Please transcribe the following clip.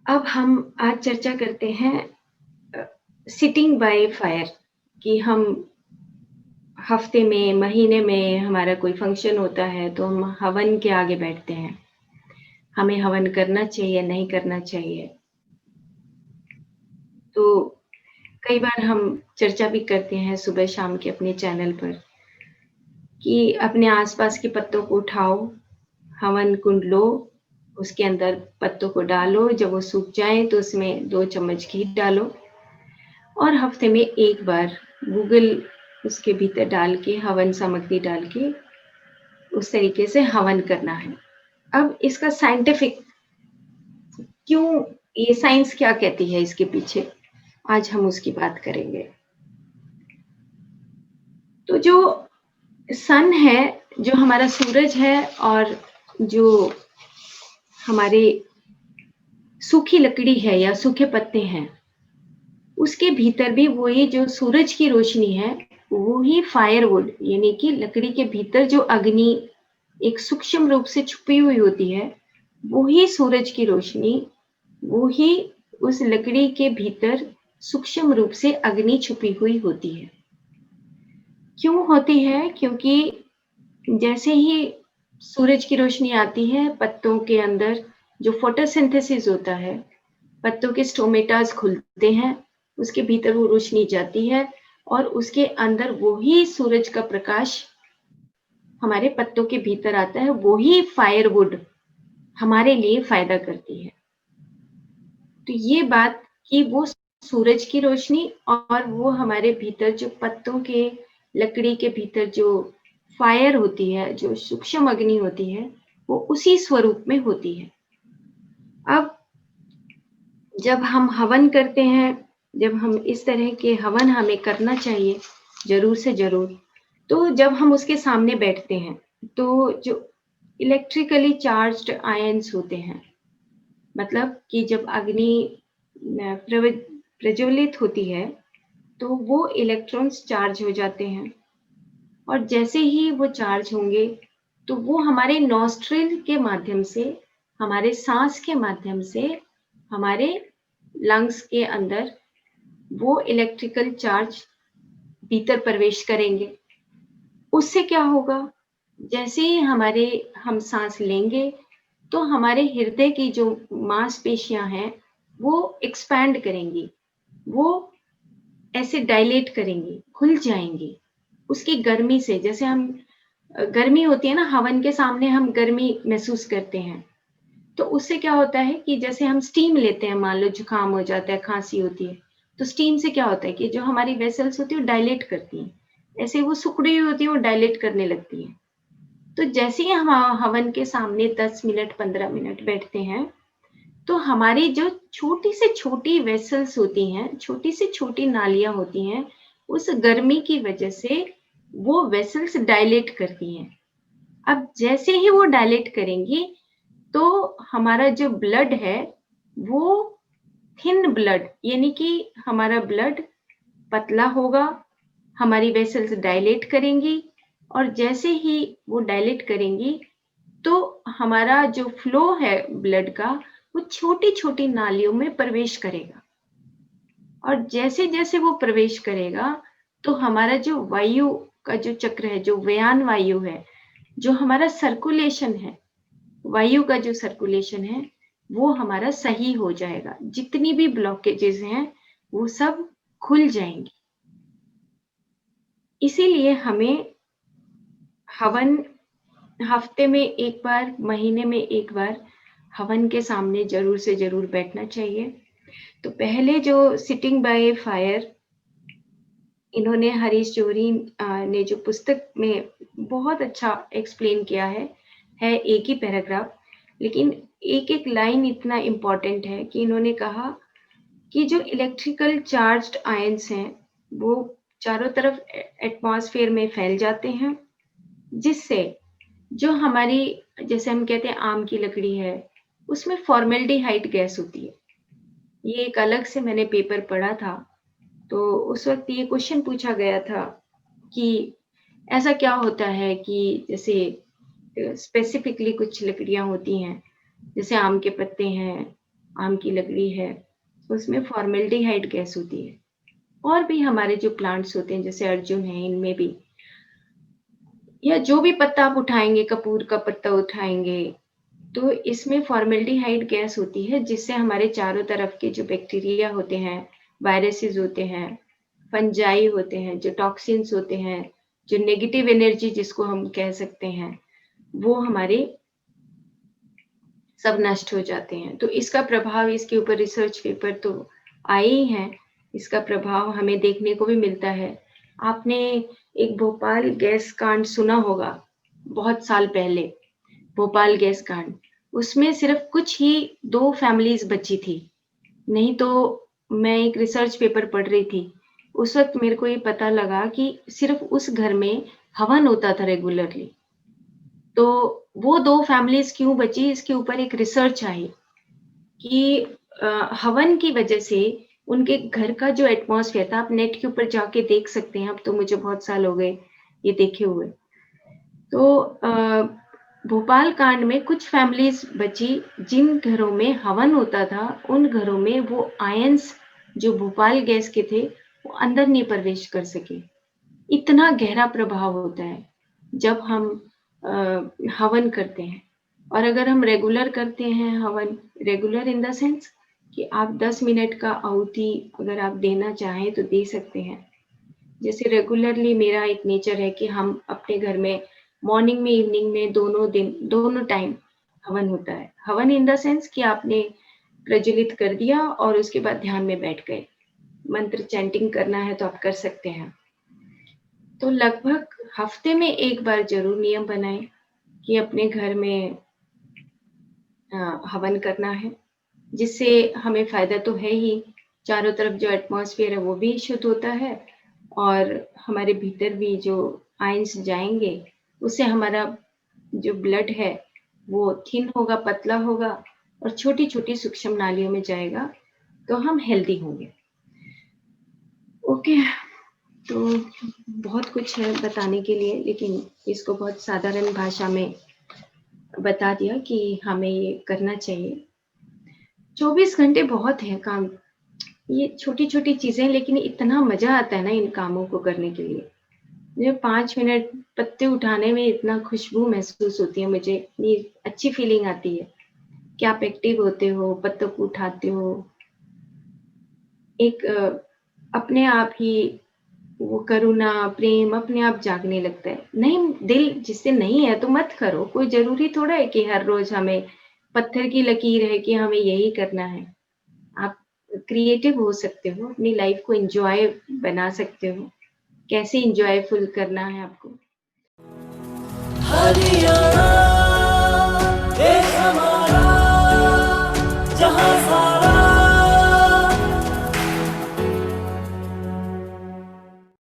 अब हम आज चर्चा करते हैं सिटिंग बाय फायर कि हम हफ्ते में, महीने में हमारा कोई फंक्शन होता है तो हम हवन के आगे बैठते हैं। हमें हवन करना चाहिए, नहीं करना चाहिए। तो कई बार हम चर्चा भी करते हैं सुबह-शाम के अपने चैनल पर कि अपने आस-पास के पत्तों को उठाओ, हवन कुंड लो, उसके अंदर पत्तों को डालो, जब वो सूख जाएँ तो उसमें 2 चम्मच घी डालो और हफ्ते में 1 बार गूगल उसके भीतर डाल के हवन सामग्री डाल के उस तरीके से हवन करना है। अब इसका साइंटिफिक क्यों ये साइंस क्या कहती है इसके पीछे? आज हम उसकी बात करेंगे। तो जो सन है, जो हमारा सूरज है और जो हमारी सूखी लकड़ी है या सूखे पत्ते हैं, उसके भीतर भी वही जो सूरज की रोशनी है, वो ही फायरवुड यानी कि लकड़ी के भीतर जो अग्नि एक सूक्ष्म रूप से छुपी हुई होती है, वो ही सूरज की रोशनी, वो ही उस लकड़ी के भीतर सूक्ष्म रूप से अग्नि छुपी हुई होती है। क्यों होती है? क्योंकि जैसे ही सूरज की रोशनी आती है, पत्तों के अंदर जो फोटोसिंथेसिस होता है, पत्तों के स्टोमेटास खुलते हैं, उसके भीतर वो रोशनी जाती है और उसके अंदर वही सूरज का प्रकाश हमारे पत्तों के भीतर आता है, वही फायरवुड हमारे लिए फ़ायदा करती है। तो ये बात कि वो सूरज की रोशनी और वो हमारे भीतर जो पत्तों के लकड़ी के भीतर जो फायर होती है, जो सूक्ष्म अग्नि होती है, वो उसी स्वरूप में होती है। अब जब हम हवन करते हैं, जब हम इस तरह के हवन हमें करना चाहिए, ज़रूर से ज़रूर। तो जब हम उसके सामने बैठते हैं, तो जो इलेक्ट्रिकली चार्ज्ड आयन्स होते हैं, मतलब कि जब अग्नि प्रज्वलित होती है, तो वो इलेक्ट्रॉन्स चार्ज हो जाते हैं और जैसे ही वो चार्ज होंगे, तो वो हमारे नॉस्ट्रिल के माध्यम से, हमारे सांस के माध्यम से, हमारे लंग्स के अंदर वो इलेक्ट्रिकल चार्ज भीतर प्रवेश करेंगे। उससे क्या होगा? जैसे ही हम सांस लेंगे, तो हमारे हृदय की जो मांसपेशियाँ हैं, वो एक्सपैंड करेंगी। वो ऐसे डायलेट करेंगी, खुल जाएँगी। उसकी गर्मी से जैसे हम गर्मी होती है ना, हवन के सामने हम गर्मी महसूस करते हैं। तो उससे क्या होता है कि जैसे हम स्टीम लेते हैं, मान लो जुकाम हो जाता है, खाँसी होती है, तो स्टीम से क्या होता है कि जो हमारी वेसल्स होती है, वो डायलेट करती हैं। ऐसे वो सिकुड़ी हुई होती है, वो डायलेट करने लगती हैं। तो जैसे ही हम हवन के सामने 10 मिनट, 15 मिनट बैठते हैं, तो हमारी जो छोटी से छोटी वेसल्स होती हैं, छोटी से छोटी नालियाँ होती हैं, उस गर्मी की वजह से वो वेसल्स डायलेट करती हैं। अब जैसे ही वो डायलेट करेंगी, तो हमारा जो ब्लड है, वो थिन ब्लड यानी कि हमारा ब्लड पतला होगा, हमारी वेसल्स डायलेट करेंगी और जैसे ही वो डायलेट करेंगी, तो हमारा जो फ्लो है ब्लड का, वो छोटी-छोटी नालियों में प्रवेश करेगा और जैसे-जैसे वो प्रवेश करेगा, तो हमारा जो वायु का जो चक्र है, जो व्यान वायु है, जो हमारा सर्कुलेशन है, वायु का जो सर्कुलेशन है, वो हमारा सही हो जाएगा। जितनी भी ब्लॉकेजेज़ हैं, वो सब खुल जाएँगी। इसीलिए हमें हवन हफ्ते में 1 बार, महीने में 1 बार हवन के सामने ज़रूर से ज़रूर बैठना चाहिए। तो पहले जो सिटिंग बाय फायर इन्होंने हरीश जौहरी ने जो पुस्तक में बहुत अच्छा एक्सप्लेन किया है एक ही पैराग्राफ, लेकिन एक-एक लाइन इतना इम्पोर्टेंट है कि इन्होंने कहा कि जो इलेक्ट्रिकल चार्ज्ड आयन्स हैं, वो चारों तरफ एटमॉस्फेयर में फैल जाते हैं, जिससे जो हमारी जैसे हम कहते हैं आम की लकड़ी है, उसमें फॉर्मेल्डिहाइड गैस होती है। ये एक अलग से मैंने पेपर पढ़ा था, तो उस वक़्त ये क्वेश्चन पूछा गया था कि ऐसा क्या होता है कि जैसे स्पेसिफिकली कुछ लकड़ियाँ होती हैं, जैसे आम के पत्ते हैं, आम की लकड़ी है, उसमें फॉर्मेल्डिहाइड गैस होती है। और भी हमारे जो प्लांट्स होते हैं जैसे अर्जुन है, इनमें भी, या जो भी पत्ता आप उठाएँगे, कपूर का पत्ता उठाएँगे, तो इसमें फॉर्मेल्डिहाइड गैस होती है जिससे हमारे चारों तरफ के जो बैक्टीरिया होते हैं, वायरसेस होते हैं, फंजाई होते हैं, जो टॉक्सिन्स होते हैं, जो नेगेटिव एनर्जी जिसको हम कह सकते हैं, वो हमारे सब नष्ट हो जाते हैं। तो इसका प्रभाव, इसके ऊपर रिसर्च पेपर तो आए ही हैं, इसका प्रभाव हमें देखने को भी मिलता है। आपने एक भोपाल गैस कांड सुना होगा, बहुत साल पहले, भोपाल गैस कांड। उसमें सिर्फ़ कुछ ही 2 फैमिलीज़ बची थी। नहीं तो मैं एक रिसर्च पेपर पढ़ रही थी। उस वक़्त मेरे को ये पता लगा कि सिर्फ़ उस घर में हवन होता था रेगुलरली। तो वो 2 फैमिलीज़ क्यों बची, इसके ऊपर एक रिसर्च आई कि हवन की वजह से उनके घर का जो एटमॉस्फेयर था, आप नेट के ऊपर जाके देख सकते हैं, अब तो मुझे बहुत साल हो गए ये देखे हुए। तो भोपाल कांड में कुछ फैमिलीज़ बची जिन घरों में हवन होता था, उन घरों में वो आयन्स जो भोपाल गैस के थे, वो अंदर नहीं प्रवेश कर सके। इतना गहरा प्रभाव होता है जब हम हवन करते हैं। और अगर हम रेगुलर करते हैं हवन, रेगुलर इन द सेंस कि आप 10 मिनट का आहुति अगर आप देना चाहें तो दे सकते हैं। जैसे रेगुलरली मेरा एक नेचर है कि हम अपने घर में मॉर्निंग में, इवनिंग में, दोनों टाइम हवन होता है। हवन इन द सेंस कि आपने प्रज्वलित कर दिया और उसके बाद ध्यान में बैठ गए। मंत्र चैंटिंग करना है तो आप कर सकते हैं। तो लगभग हफ्ते में 1 बार ज़रूर नियम बनाएँ कि अपने घर में हवन करना है, जिससे हमें फ़ायदा तो है ही, चारों तरफ जो एटमॉस्फेयर है वो भी शुद्ध होता है और हमारे भीतर भी जो आयन्स जाएँगे, उससे हमारा जो ब्लड है वो थिन होगा, पतला होगा और छोटी-छोटी सूक्ष्म नालियों में जाएगा, तो हम हेल्दी होंगे। ओके, तो बहुत कुछ है बताने के लिए, लेकिन इसको बहुत साधारण भाषा में बता दिया कि हमें ये करना चाहिए। 24 घंटे बहुत है काम, ये छोटी-छोटी चीज़ें, लेकिन इतना मज़ा आता है ना इन कामों को करने के लिए। मुझे 5 मिनट पत्ते उठाने में इतना खुशबू महसूस होती है मुझे, इतनी अच्छी फीलिंग आती है कि आप एक्टिव होते हो, पत्तों को उठाते हो। एक अपने आप ही वो करुणा, प्रेम अपने आप जागने लगता है। नहीं, दिल जिससे नहीं है तो मत करो, कोई ज़रूरी थोड़ा है कि हर रोज़ हमें पत्थर की लकीर है कि हमें यही करना है। आप क्रिएटिव हो सकते हो, अपनी लाइफ़ को एन्जॉय बना सकते हो। कैसे एन्जॉयफुल करना है आपको। हरियाणा।